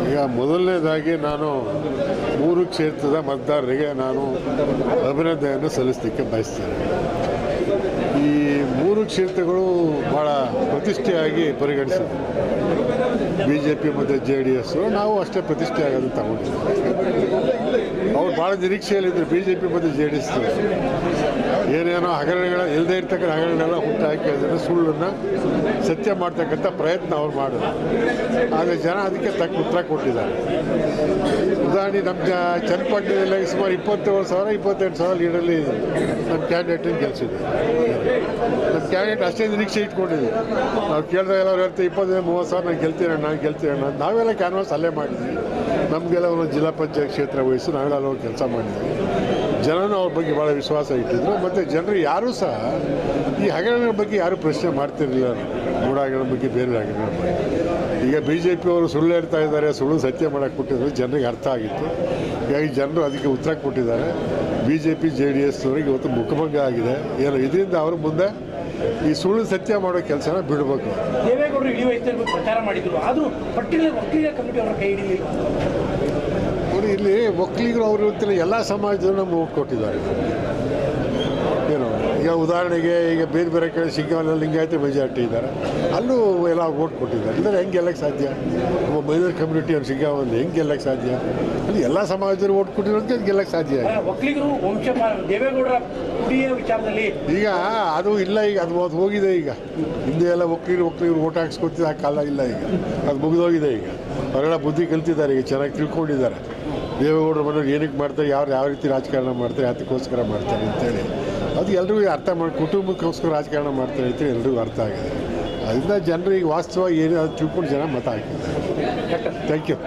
ಈಗ ಮೊದಲನೇದಾಗಿ ನಾನು 3 ಕ್ಷೇತ್ರದ ಮತದಾರರಿಗೆ ನಾನು ಅಭಿನಂದನೆಯನ್ನು ಸಲ್ಲಿಸಲಿಕ್ಕೆ ಬಯಸ್ತೇನೆ. ಈ 3 ಕ್ಷೇತ್ರಗಳು ಭಾಳ ಪ್ರತಿಷ್ಠೆಯಾಗಿ ಪರಿಗಣಿಸಿದೆ. BJP ಮತ್ತು JDS ನಾವು ಅಷ್ಟೇ ಪ್ರತಿಷ್ಠೆ ಆಗೋದು ತಗೊಂಡಿದ್ದೀವಿ. ಅವ್ರು ಭಾಳ ನಿರೀಕ್ಷೆಯಲ್ಲಿದ್ದರು BJP ಮತ್ತು JDS. ಏನೇನೋ ಹಗರಣಗಳ ಇಲ್ಲದೇ ಇರ್ತಕ್ಕಂಥ ಹಗರಣಗಳೆಲ್ಲ ಹುಟ್ಟಾಕಿ ಅದನ್ನು ಸುಳ್ಳನ್ನು ಸತ್ಯ ಮಾಡ್ತಕ್ಕಂಥ ಪ್ರಯತ್ನ ಅವ್ರು ಮಾಡಿದ್ರು. ಆದರೆ ಜನ ಅದಕ್ಕೆ ತಕ್ಕ ಉತ್ತರ ಕೊಟ್ಟಿದ್ದಾರೆ. ಉದಾಹರಣೆ ನಮ್ಮ ಚನ್ನಪಟ್ಟಣದಲ್ಲಿ ಸುಮಾರು 27,000 ಲೀಡಲ್ಲಿ ನಮ್ಮ ಕ್ಯಾಂಡಿಡೇಟನ್ನು ಗೆಲ್ಲಿಸಿದ್ವಿ. ನಮ್ಮ ಕ್ಯಾಂಡಿಡೇಟ್ ಅಷ್ಟೇ ನಿರೀಕ್ಷೆ ಇಟ್ಕೊಂಡಿದ್ವಿ. ನಾವು ಕೇಳಿದಾಗ ಎಲ್ಲರೂ ಹೇಳ್ತೀವಿ 25,000-30,000 ನಾನು ಗೆಲ್ತೀರಣ್ಣ. ನಾವೆಲ್ಲ ಕ್ಯಾನ್ವಾಸ್ ಅಲ್ಲೇ ಮಾಡಿದ್ವಿ. ನಮಗೆಲ್ಲ ಒಂದೊಂದು ಜಿಲ್ಲಾ ಪಂಚಾಯತ್ ಕ್ಷೇತ್ರ ವಹಿಸಿ ನಾವೆಲ್ಲ ಹೋಗಿ ಕೆಲಸ ಮಾಡಿದ್ವಿ. ಜನನೂ ಅವ್ರ ಬಗ್ಗೆ ಭಾಳ ವಿಶ್ವಾಸ ಇಟ್ಟಿದ್ರು. ಮತ್ತು ಜನರು ಯಾರೂ ಸಹ ಈ ಹಗರಣಗಳ ಬಗ್ಗೆ ಯಾರೂ ಪ್ರಶ್ನೆ ಮಾಡ್ತಿರಲಿಲ್ಲ. ಗೂಢಾಗಳ ಬಗ್ಗೆ, ಬೇರೆ ಹಗರಣಗಳ ಬಗ್ಗೆ. ಈಗ BJP ಅವರು ಸುಳ್ಳು ಹೇಳ್ತಾ ಇದ್ದಾರೆ, ಸುಳ್ಳು ಸತ್ಯ ಮಾಡೋಕ್ಕೆ ಕೊಟ್ಟಿದ್ರು. ಜನರಿಗೆ ಅರ್ಥ ಆಗಿತ್ತು. ಹೀಗಾಗಿ ಜನರು ಅದಕ್ಕೆ ಉತ್ತರ ಕೊಟ್ಟಿದ್ದಾರೆ. BJP JDS ಅವರಿಗೆ ಇವತ್ತು ಮುಖಭಂಗ ಆಗಿದೆ. ಏನು ಇದರಿಂದ ಅವರು ಮುಂದೆ ಈ ಸುಳ್ಳು ಸತ್ಯ ಮಾಡೋ ಕೆಲಸನ ಬಿಡಬೇಕು. ದೇವೇಗೌಡರು ಇಳಿ ವಯಸ್ಸಲ್ಲಿ ಪ್ರಚಾರ ಮಾಡಿದ್ರು, ಆದರೂ ಪರ್ಟಿಕ್ಯುಲರ್ ಒಕ್ಕಲಿಗ ಕಮಿಟಿ ಅವರ ಕೈ ಹಿಡಿಯಲಿಲ್ಲ. ನೋಡಿ, ಇಲ್ಲಿ ಒಕ್ಕಲಿಗರು ಅವರು ಇವತ್ತಿನ ಎಲ್ಲ ಸಮಾಜದವರು ನಮ್ಗೆ ಓಟ್ ಕೊಟ್ಟಿದ್ದಾರೆ. ಏನು ಈಗ ಉದಾಹರಣೆಗೆ ಈಗ ಬೇರೆ ಬೇರೆ ಕಡೆ ಶಿಗ್ಗಾಂವಲ್ಲಿ ಲಿಂಗಾಯತ ಮೆಜಾರಿಟಿ ಇದ್ದಾರೆ, ಅಲ್ಲೂ ಎಲ್ಲ ಓಟ್ ಕೊಟ್ಟಿದ್ದಾರೆ. ಇಲ್ಲದ್ರೆ ಹೆಂಗೆ ಗೆಲ್ಲಕ್ಕೆ ಸಾಧ್ಯ? ನಮ್ಮ ಮೈನರ್ ಕಮ್ಯುನಿಟಿ ಅವ್ರು ಶಿಗ್ಗಾಂವಲ್ಲಿ ಹೆಂಗೆ ಗೆಲ್ಲಕ್ಕೆ ಸಾಧ್ಯ? ಅಲ್ಲಿ ಎಲ್ಲ ಸಮಾಜದವರು ಓಟ್ ಕೊಟ್ಟಿರೋದಕ್ಕೆ ಗೆಲ್ಲಕ್ಕೆ ಸಾಧ್ಯ. ಒಕ್ಕಲಿಗರು ವಂಶ ದೇವೇಗೌಡರ ಕುಡಿಯ ವಿಚಾರದಲ್ಲಿ ಈಗ ಅದು ಇಲ್ಲ. ಈಗ ಅದು ಹೋಗಿದೆ. ಈಗ ಹಿಂದೆ ಎಲ್ಲ ಒಕ್ಕಲಿಗರು ಓಟ್ ಹಾಕ್ಸ್ಕೊತಿದ್ದ ಆ ಕಾಲ ಇಲ್ಲ. ಈಗ ಅದು ಮುಗಿದೋಗಿದೆ. ಈಗ ಅವರೆಲ್ಲ ಬುದ್ಧಿ ಕಲ್ತಿದ್ದಾರೆ. ಈಗ ಚೆನ್ನಾಗಿ ತಿಳ್ಕೊಂಡಿದ್ದಾರೆ. ದೇವೇಗೌಡರು ಮನೆಯವ್ರು ಏನಕ್ಕೆ ಮಾಡ್ತಾರೆ, ಯಾವ ರೀತಿ ರಾಜಕಾರಣ ಮಾಡ್ತಾರೆ, ಯಾತಕ್ಕೋಸ್ಕರ ಮಾಡ್ತಾರೆ ಅಂತೇಳಿ ಅದು ಎಲ್ರಿಗೂ ಅರ್ಥ ಮಾಡಿ, ಕುಟುಂಬಕ್ಕೋಸ್ಕರ ರಾಜಕಾರಣ ಮಾಡ್ತಾರೆ ಅಂತೇಳಿ ಎಲ್ರಿಗೂ ಅರ್ಥ ಆಗಿದೆ. ಅದರಿಂದ ಜನರು ಈಗ ವಾಸ್ತವ ಏನು ಅದು ತಿಳ್ಕೊಂಡು ಜನ ಮತ ಹಾಕಿದ್ದಾರೆ. Thank you.